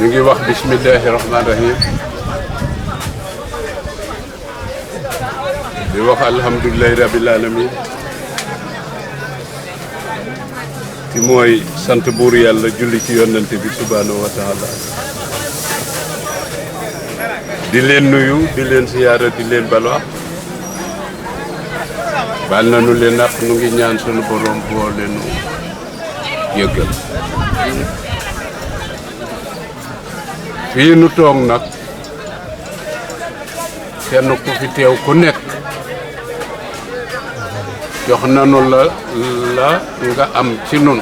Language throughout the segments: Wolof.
ñu ngi wax bismillahi rahmaani rahim di wax alhamdulillahi rabbil alamin ci mooy sant buur yàlla julli ci yonante bi subhanahu wa taala di leen nuyu di leen siyaara di leen balwa bal nañu leen nag nu ngi ñaan sunu borom boo leenu yëggal fii nu toog nag kenn ku fi teew ku nekk jox nanu la nga am ci nun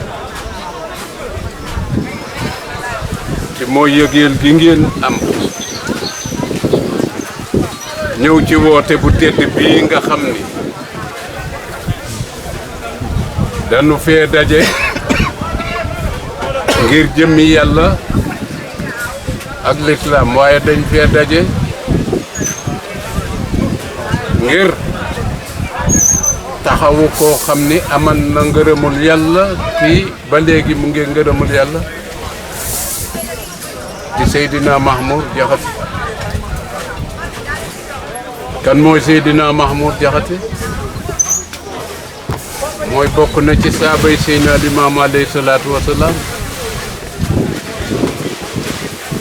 ci mooy yëgeel gi ngeen am ñëw ci woote bu tedd bii nga xam ni dañu fee daje ngir jëmmi yàlla ak lislaam waaye dañ fee daje ngir taxawu koo xam ni aman na ngërëmul yàlla fii ba léegi mu ngi ngërëmul yàlla di Seydina Mahmoud Diakhaté kan mooy Seydina Mahmoud Diakhaté mooy bokk na ci saabay Seydina Limaamu alayhi salaatu wa salaam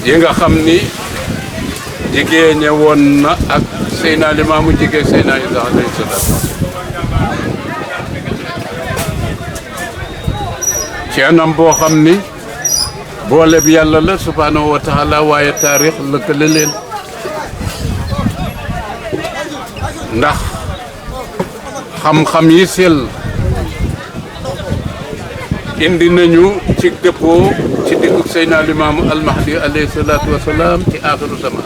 yi nga xam ni jigéen woon na ak Seydina Limaamu jigéen Seydina Isa alayhi salaatu ci anam boo xam ni boole bi yàlla la subhanahu wa taala waaye taarix lëkkale leen ndax xam-xam yi sell indi nañu ci dëppoo ci diggu Seydina Limaamu almahdi alayhi salaatu wa salaam ci aaxiru zaman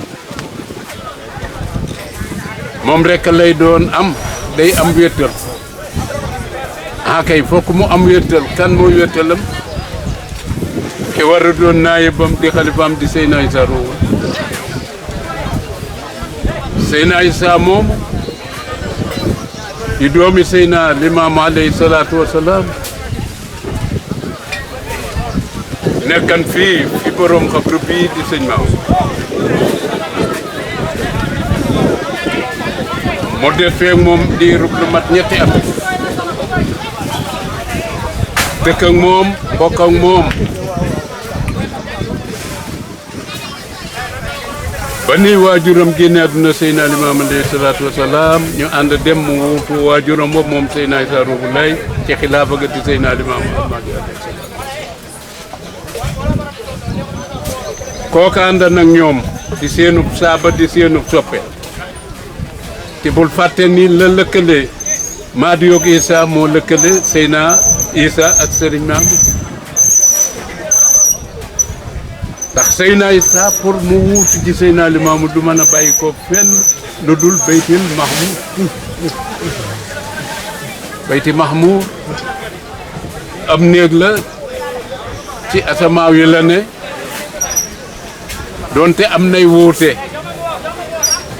moom rekk lay doon day am wéttal kay fokk mu am wéttal kan mooy wéttalam ki war a doon naayibam di xalifaam di Seydina Isa Ruuhu Seydina Isa moom di doomi Seydina Limaamu alayhi salaatu wa salaam nekkan fii fi borom xabru bii di sëñ Maam mu defee moom di rub lu mat ñetti at dëkk ak moom bokk ak moom ba ni waajuram génne àdduna Seydina Limaamu alayhi salaatu wa salaam ñu ànd dem mu wuutu waajuram boobu moom Seydina Isa Ruuhu Laay ci xilaafa ga di Seydina Limaamu almahdi alayhi salaam kooka ànd nag ñoom di seenub saaba di seenub soppe te bul fàtte ni la lëkkale Maadi yoog Isa moo lëkkale Seydina Isa ak Sëriñ Maamu ndax Seydina Isa pour mu wuutu ci Seydina Limaamu du mën a bàyyi ko fenn lu dul baytil mahmuur bayti mahmuur am néeg la ci asamaaw yi la ne doonte am nay wuute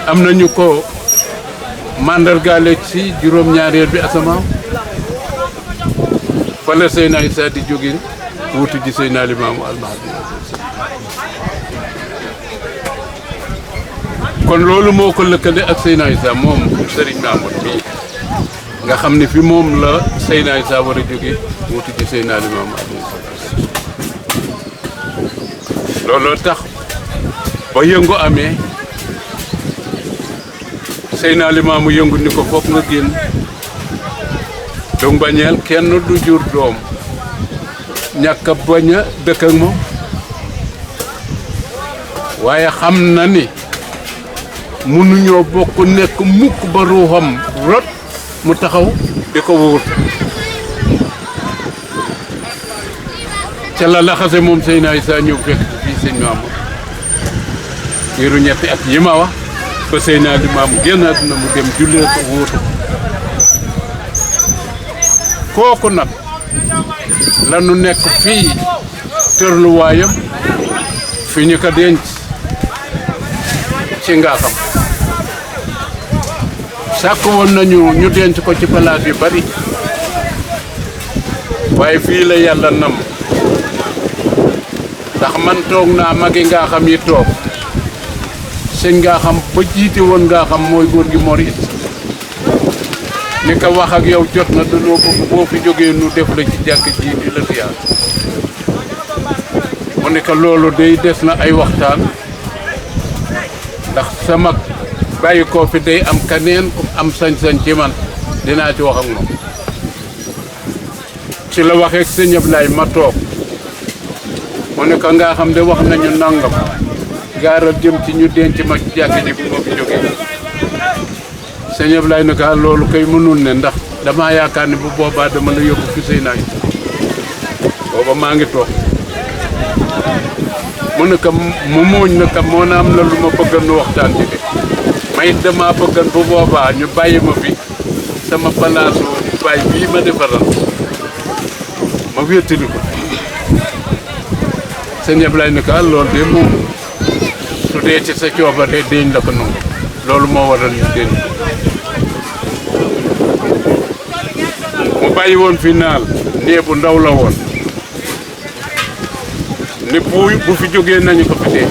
am nañu ko mandargaale ci juróom-ñaareel bi asamaaw fa la Seydina Isa di jóge wuutu ji Seydina Limaamu almahdi kon loolu moo ko lëkkale ak Seydina Isa moom Sëriñ Mamoud bi nga xam ne fi moom la Seydina Isa war a jóge wuutu ji Seydina Limaamu alayhi salaam looloo tax ba yëngu amee Seydina Limaamu yëngu ni ko foog nga génn donc bañeel kenn du jur doom ñàkk a bañ a dëkk ak moom waaye xam na ni mënuñoo bokk nekk mukk ba ruuxam rot mu taxaw di ko wóor ca la laxase moom Seydina Isa ñëw fekk fii sëñ Maamu diiru ñetti at yi ma wax ba Seydina Limaamu génn àdduna mu dem jullee ko wóotu kooku nag la nu nekk fii tërluwaayam fi ñu ko denc ci Ngaaxam sàkk woon nañu ñu denc ko ci palaas yu bari waaye fii la yàlla nam ndax man toog naa magi ngaa xam yi toog sëñ ngaa xam ba jiite woon ngaa xam mooy góor gi Mor It ni ko wax ak yow jot na dañoo bëgg boo fi jógee nu def la ci jàkk ji di la ziyaar mu ne ko loolu day des na ay waxtaan ndax sama bàyyi koo fi day am kaneen ku am sañ-sañ ci man dinaa ci wax ak moom ci la waxee sëñ Ablaye ma toog mu ne ko nga xam de wax nañu nangam gaaral jëm ci ñu denc ma ci jàkk ji bu ma fi jógee sëñ Ablaye ne ko loolu kay mënul ne ndax damaa yaakaar ne bu boobaa dama la yóbbu fi sëy naay booba maa ngi toog mu ne ko mu muuñ na ko moo na am na lu ma bëggan nu waxtaan ci de may dama bëggan bu boobaa ñu bàyyi ma fi sama palaasu baay bii ma defaral ma wéttali ko sëñ Ablaye ne ko loolu de moom su dee ci sa coobare deñ la ko nangu loolu moo waral ñu dénk mu bàyyi woon fi naal nee bu ndaw la woon ni bu fi jógee nañu ko fi dee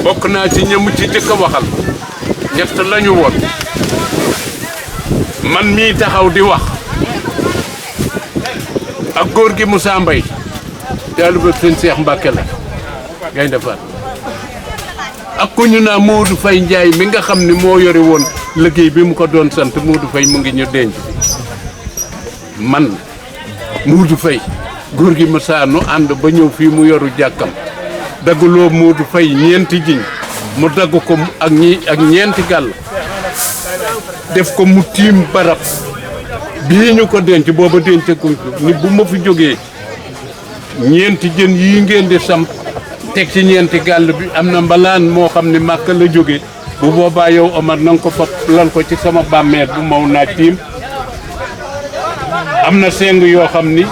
bokk naa ci ñëmu ci jëkk a waxal ñett lañu woon man mii taxaw di wax ak góor gi Moussa Mbaye taalibe sëñ Cheikh Mbacke la ngay defaat ak ku ñu naa Modou Faye Ndiaye mi nga xam ne moo yore woon liggéey bi mu ko doon sant Modou Faye mu ngi ñu denc man Modou Faye góor gi Moussa nu ànd ba ñëw fii mu yoru jàkkam dagguloo Modou Faye ñeenti jiñ mu dagg ko ak ñeenti gàll def ko mu tiim barab bii ñu ko denc booba denc ko ni bu ma fi jógee ñeenti jën yii ngeen di samp teg ci ñeenti gàll bi am na mbalaan moo xam ne Màkka la jóge bu boobaa yow Omar na nga ko fab lal ko ci sama bàmmeel bu maw naa tiim am na seng yoo xam ni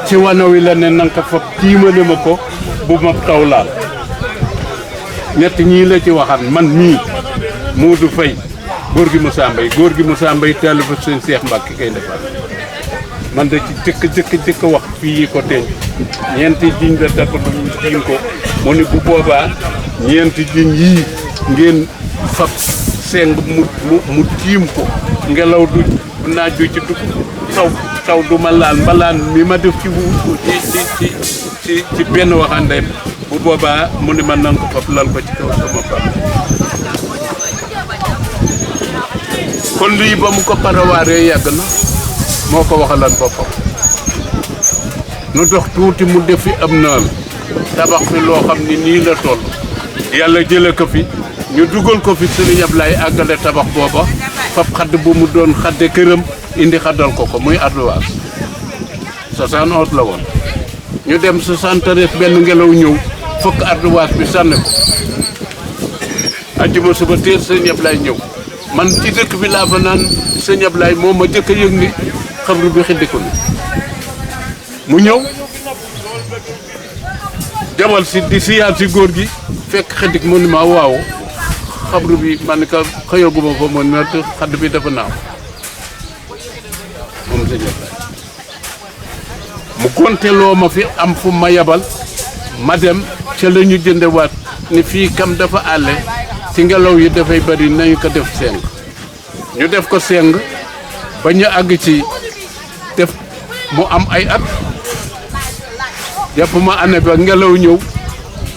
ci wanaw wi la ne na nga ko fab tiimale ma ko bu ma taw laal ñett ñii la ci waxan man mii Modou Faye góor gi Moussa Mbaye taalibe sëñ Cheikh Mbacke kay defar man da ci jëkk wax fii yi ko denc ñeenti jiñ la dakk duñu tiim ko mu ni bu boobaa ñeenti jiñ yii ngeen fab seng mu tiim ko ngelaw du naaj ci dugg taw du ma laal mbalaan mi ma def ci benn waxande bu boobaa mu ni ma nan ko fab lal ko ci kaw sama pam kon lii ba mu ko parawaaree yàgg na moo ko waxalan boppam nu dox tuuti mu def fi am naal tabax fi loo xam ni nii la toll yàlla jële ko fi ñu dugal ko fi Sëriñ Ablaye àggale tabax booba fab xadd bu mu doon xadde këram indi xaddal ko muy ardoise 71 la woon ñu dem 73 benn ngelaw ñëw fokk ardoise bi sànni ko ajjuma suba teel Sëriñ Ablaye ñëw man ci dëkk bi laa fa naan Sëriñ Ablaye moom ma jëkk a yëg ni xabru bi xiddiku ni mu ñëw demal si di siyaar si góor gi fekk xiddik mu ni ma waaw xabru bi man ka xëyaguma fa moon ma xadd bi dafa naaw moom Sëriñ Ablaye mu gonteloo ma fi am fu ma yabal ma dem ca la ñu jëndewaat ni fii kam dafa àlle ci ngelaw yi dafay bari nañu ko def seng ñu def ko seng ba ñu àgg ci def mu am ay at jàpp ma année ba ngelaw ñëw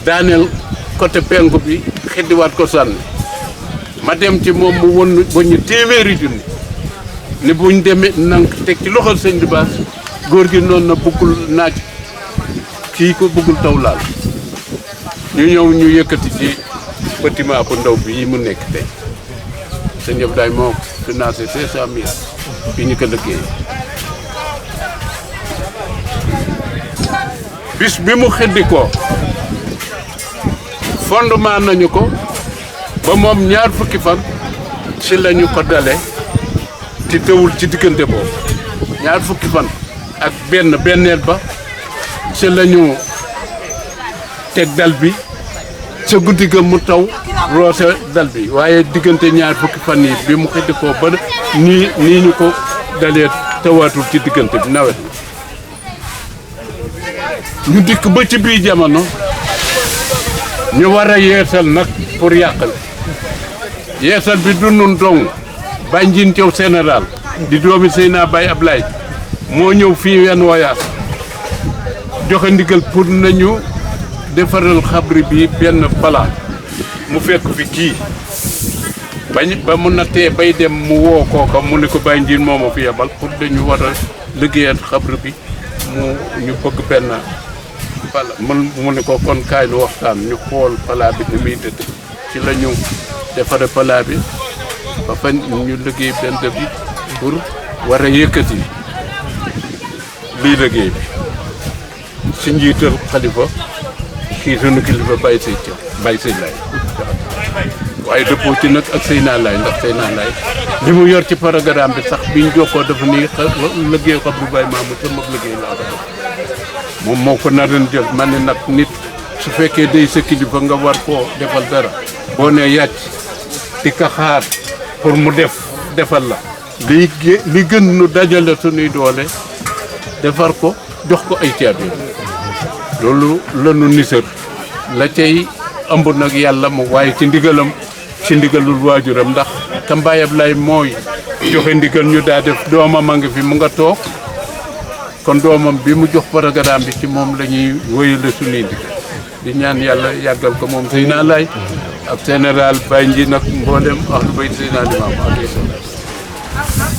daaneel côté penku bi xiddiwaat ko sànni ma dem ci moom mu won ba ñu téeméeri junni ni buñ demee nang teg ci loxol sëñ bi baas góor gi noonu na bëggul naaj kii ko bëggul taw laal ñu ñëw ñu yëkkati ci bâtiment bu ndaw bi yi mu nekk tey sëñ Abdoulaye moo financé 500 000 bi ñu ko liggéey bis bi mu xiddi ko fondement nañu ko ba moom ñaar fukki fan ci lañu ko dale ci tëwul ci diggante boobu ñaar fukki fan ak benneel ba ci lañu teg dal bi ca guddi ga mu taw roose dal bi waaye diggante ñaar fukki fan yi bi mu xiddi ko ba nii ñu ko dalee tawaatul ci diggante bi nawet ñu dikk ba ci biir jamono ñu war a yeesal nag pour yàqal yeesal bi du nun dong Baye Ndiine Thiaw général di doomi Seyna Baye Ablaye moo ñëw fii wenn woyaas joxe ndigal pour nañu defaral xabri bi benn palaas mu fekk fi kii ba mu nattee bay dem mu woo kooka mu ne ko Baye Ndiine moo ma fi yebal pour dañu war a liggéeyal xabri bi ñu bëgg benn pala mu ne ko kon kaay nu waxtaan ñu xool pala bi ni muy dëdd ci la ñu defare pala bi ba fa ñu liggéey benn bi pour war a yëkkati lii liggéey bi si njiital xalifa kii sunu kilifa Baye Sey Thiaw Baye Sey Laye waaye dëppoo ci nag ak Seyna Laye ndax Seyna Laye li mu yor ci programme bi sax biñ jokkoo dafa ni liggéey xabru Baye Mamour sama liggéey laa ko def moom moo ko naroon jël ma ne nag nit su fekkee day sa kilifa nga war koo defal dara boo nee yàcc di ko xaar pour mu defal la li gën nu dajale sunuy doole defar ko jox ko ay caabi loolu la nu nisër la cay ëmb nag yàlla mu waaye ci ndigalul waajuram ndax ka Baye Ablaye mooy joxe ndigal ñu daa def doomam a ngi fi mu nga toog kon doomam bi mu jox programme bi ci moom la ñuy wéyale suñuy ndigal di ñaan yàlla yàggal ko moom Seyna Laye ak général Baye Ndiine nag mboolem ahlu bayt Seydina Limaamu alayhi salaam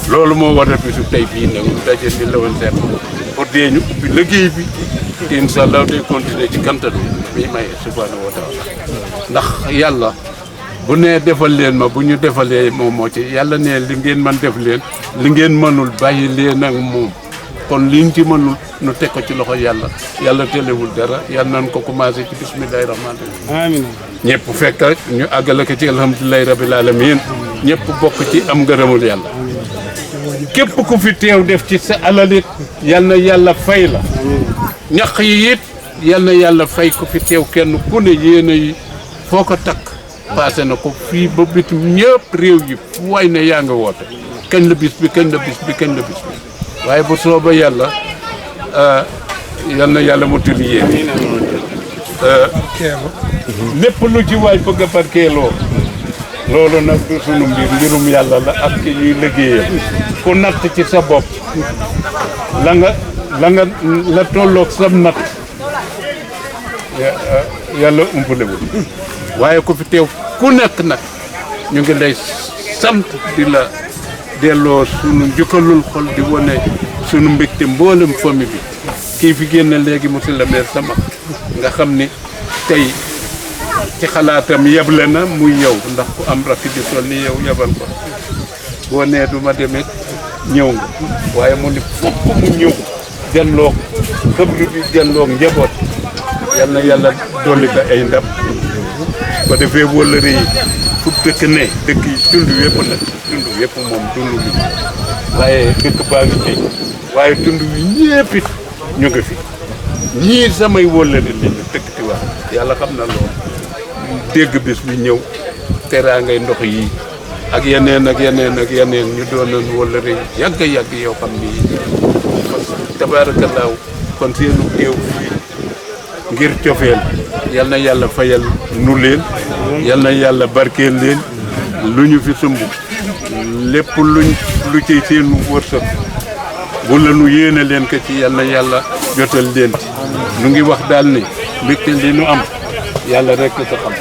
loolu moo war a bisu tey bii nag ñu daje ni la woon seet pour dee ñu ubbi liggéey bi te incha allah day continuer ci kantan bi may subhanahu wa taala ndax yàlla bu nee defal leen ma bu ñu defalee moom moo ci yàlla nee li ngeen man def leen li ngeen mënul bàyyi leen ak moom kon liñ ci mënul nu teg ko ci loxo yàlla telewul dara yàlla nañ ko commencé ci bismillahi rahmaani rahim amiin ñëpp fekk ñu àggale ko ci alhamdulilahi rabil alamin ñëpp bokk ci am ngërëmul yàlla képp ku fi teew def ci sa alalit yal na yàlla fay la ñaq yi it yal na yàlla fay ku fi teew kenn ku ne yéena yi foo ko takk passé na ko fii ba bitim ñëpp réew yi fu waay ne yaa nga woote kañ la bis bi kañ la bis bi kañ la bis bi waaye bu sooba yàlla yal na yàlla mu tuli yéen lépp lu ci waay bëgg a barkeeloo loolu nag du sunu mbirum yàlla la ak ki ñuy liggéeyal ku natt ci sa bopp la tolloog sam natt yàlla umpalewul waaye ku fi teew ku nekk nag ñu ngi lay sant di la delloo sunu njukkalul xol di wane sunu mbégte mboolem famille bi kii fi génne léegi monsieur le maire sama nga xam ni tey ci xalaatam yeble na muy yow ndax ku am rakk di toll ni yow yebal ko boo nee du ma demee ñëw nga waaye mu ni fokk mu ñëw delloo xëbru bi delloo njaboot yal na yàlla dolli ko ay ndam ko defee wëllëre yi fu dëkk ne dëkk yi tund yëpp nag tund yëpp moom tund bi waaye dëkk baa ngi ci waaye tund wi ñëpp it ñu ngi fi ñii samay wëllëre lañu dëkk ti wax yàlla xam na loolu dégg bis bi ñëw teraangay ndox yi ak yeneen ñu doonoon wëllëre yi yàgg yoo xam ni tabaarakallaahu kon seenu teew fii ngir cofeel yal na yàlla fayal nu leen yal na yàlla barkeel leen lu ñu fi sumb lépp lu ci seenu wërsëg bu la nu yéene leen ko ci yal na yàlla jotal leen ci nu ngi wax daal ni mbégte li nu am yàlla rek ko xam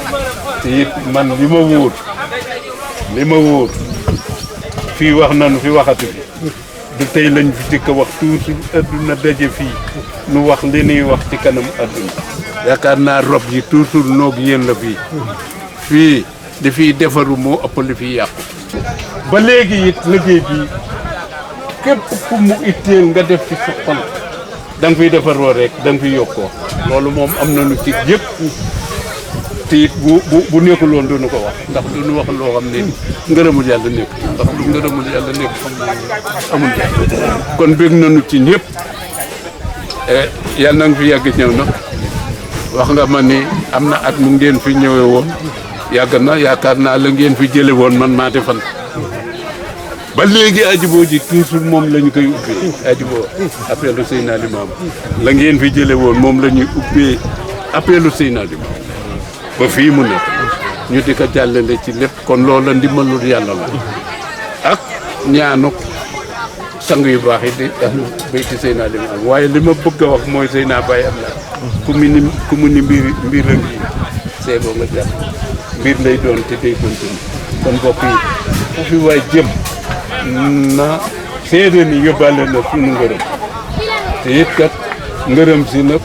te it man li ma wóor fii wax nañu fi waxati fi du tey lañ fi dikk wax toujours adduna daje fii nu wax li nuy wax ci kanam adduna yaakaar naa rob yi toujours noog yéen la fii li fiy defaru moo ëpp li fiy yàqu ba léegi it liggéey bi képp ku mu itteel nga def ci sa xol da nga fiy defaroo rek da nga fiy yokkoo loolu moom am nañu ci yëpp te it bu nekkul woon duñu ko wax ndax duñu wax loo xam ne ngërëmul yàlla nekk ndax lu ngërëmul yàlla nekk amul jaay kon bég nañu ci ñëpp yàlla na nga fi yàgg ñëw nag wax nga ma ni am na at mu ngeen fi ñëwee woon yàgg na yaakaar naa la ngeen fi jële woon man maa defan ba léegi ajiboo ji toujours moom la ñu koy ubbee ajiboo appelu Seydina Limaamu la ngeen fi jële woon moom la ñuy ubbee appelu Seydina Limaamu ba fii mu nekk ñu di ko jàllale ci lépp kon loolu la ndimbalul yàlla la ak ñaanuk sang yu baax yi di ahlu bayti Seydina Limaamu waaye li ma bëgg a wax mooy Seydina Baye Ablaye ku mu ni mbir a ngi see boo nga jàpp mbir lay doon te day continue kon mbokk yi fu fi waay jëm na seede ni yóbbaale na suñu ngërëm te it kat ngërëm si nag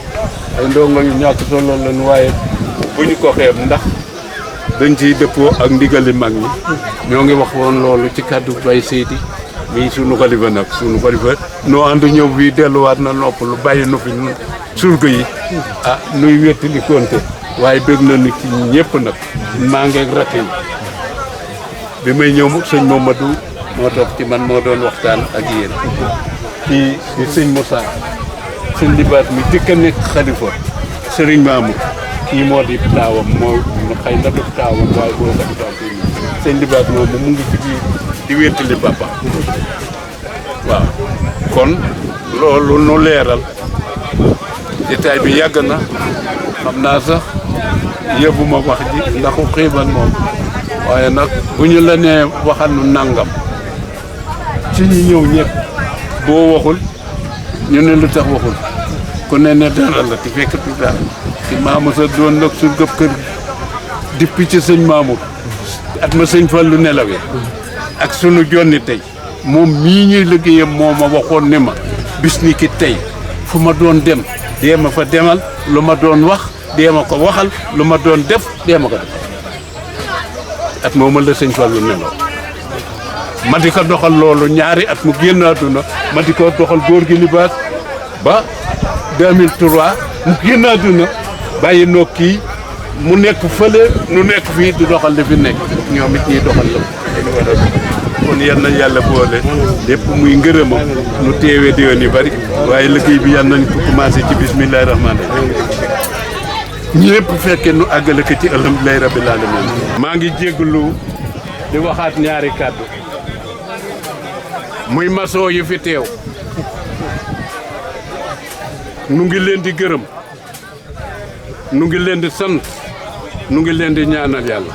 ay ndongo yu ñàkk solo lañ waaye bu ñu ko xeeb ndax dañ ciy dëppoo ak ndigali mag ñi ñoo ngi wax woon loolu ci kàddu Baye Seydi mii sunu xalifa nag sunu xalifa noo ànd ñëw fii delluwaat na nopp lu bàyyi nu fi surga yi nuy wettali konte waaye bëgg na ni ci ñëpp nag maa ngeeg raté bi may ñëw sëñ Mamadou moo toog ci man moo doon waxtaan ak yéen kii di sëñ Moussa sëñ Libaat mi jëkk a nekk xalifa sëriñ Mamour kii moo di taawam moo xëy na def taawam waaye boo ko daal sëñ Libaat moom mu ngi ci biir di wéttali papa waaw kon loolu nu leeral détail bi yàgg na xam naa sax yëbbuma wax ji ndaxu xiiban moom waaye nag bu ñu la nee waxal nu nangam ci ñi ñëw ñëpp boo waxul ñu ne lu tax waxul ku ne dara la te fekk du dara ci maamu sa doon nag su gëb kër depuis ci sëñ Mamour at ma sëñ Fallu nelawee ak sunu jonni tey moom mii ñuy liggéeyam moo ma waxoon ne ma bis ni ki tey fu ma doon dem dee ma fa demal lu ma doon wax dee ma ko waxal lu ma doon def dee ma ko def at mooma la sëñ Fallu nelaw ma di ko doxal loolu ñaari at mu génn àdduna ma di ko doxal góor gi Libaas ba 2003 mu génn àdduna bàyyi noo kii mu nekk fële nu nekk fii di doxal li fi nekk ñoom it ñuy doxal la dañu war a kon yal na yàlla boole lépp muy ngërëmam nu teewee déwén yu bari waaye liggéey bi yal nañ ko commencé ci bismillahi rahmaani rahim ñëpp fekkee nu àggale ko ci alhamdulilahi rabbil alamin maa ngi jégalu di waxaat ñaari kàddu muy maçon yi fi teew nu ngi leen di gërëm nu ngi leen di sant nu ngi leen di ñaanal yàlla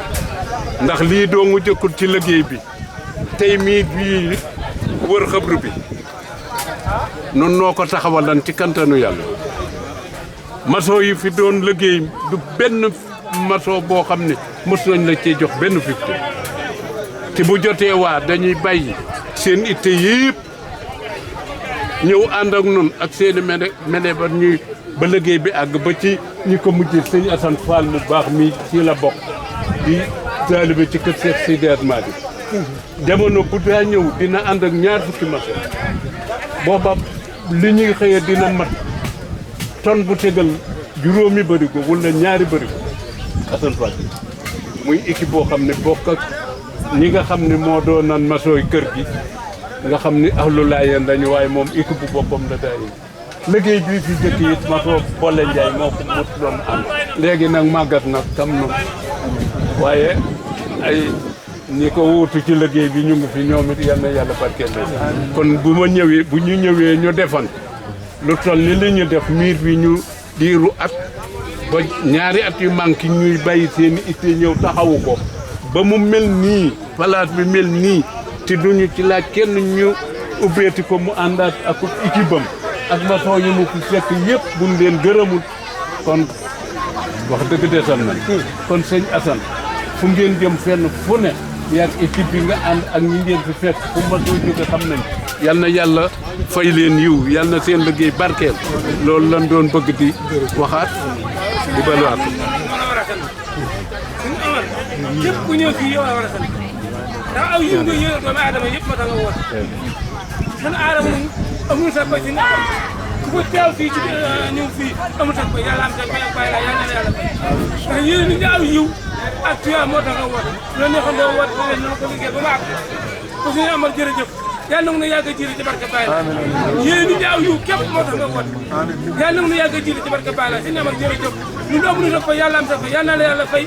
ndax lii doo ngu jëkkul ci liggéey bi tey mii bii wër xabru bi nun noo ko taxawalan ci kantanu yàlla maçon yi fi doon liggéey du benn maçon boo xam ne mos nañ la cee jox benn fifte te bu jotee waa dañuy bàyyi seen itte yëpp ñëw ànd ak nun ak seeni mene ba ñuy ba liggéey bi àgg ba ci ñi ko mujj sëñ Assane Fall mu baax mi ci la bokk di taalibe ci kër Cheikh Sidi Ahmadi jamono bu daa ñëw dina ànd ak ñaar fukki maçon booba li ñuy xëyee dina mat ton bu tegal juróomi bërigo wala ñaari bërigo Assane Fall muy équipe boo xam ne bokk ak ñi nga xam ne moo doon nan maçon yi kër gi nga xam ni ahlu laayeen dañu waaye moom équipe bu boppam la daay liggéey bii fi jëkk it maçon Bolle Ndiaye moo ko mot doon am léegi nag màggat nag tam nu waaye ay ñi ko wuutu ci liggéey bi ñu ngi fi ñoom it yal na yàlla barkeel kon bu ma ñëwee bu ñu ñëwee ñu defan lu toll ni li ñu def miir bi ñu diiru at ba ñaari at yu manqué ñuy bàyyi seen itte ñëw taxawu ko ba mu mel nii palaat bi mel nii te duñu ci laaj kenn ñu ubbeeti ko mu àndaat ak équipe am ak maçon yi mu fi fekk yëpp buñ leen gërëmul kon wax dëgg desal na kon sëñ Assane fu ngeen jëm fenn fu ne yaag équipe bi nga ànd ak ñi ngeen fi fekk fu ma soo jóge xam nañ yal na yàlla fay leen yiw yal na seen liggéey barkeel loolu lan doon bëgg di waxaat di baluwaat képp ku ñëw fii yow la war a sant ndax aw yiw nga yëgal doomu aadama yëpp ma tax nga woote man aadama moom amul sa ko ci nekk ku ko teew fii ci ñëw fii amul sa ko yàlla am sa ko bàyyi la yàlla na yàlla fay ndax yéen nit ñi aw yiw ak tuyaa moo tax nga woote loolu neexoon doo woote te leen ko liggéey ba ma àgg ko suñu amal jërëjëf yàlla na yàgg a jiite ci barke Baye la yéen nit ñi aw yiw képp moo tax nga woote yàlla na yàgg a jiite ci barke Baye la suñu amal jërëjëf ñun amuñu sa ko yàlla am sa ko yàlla na yàlla fay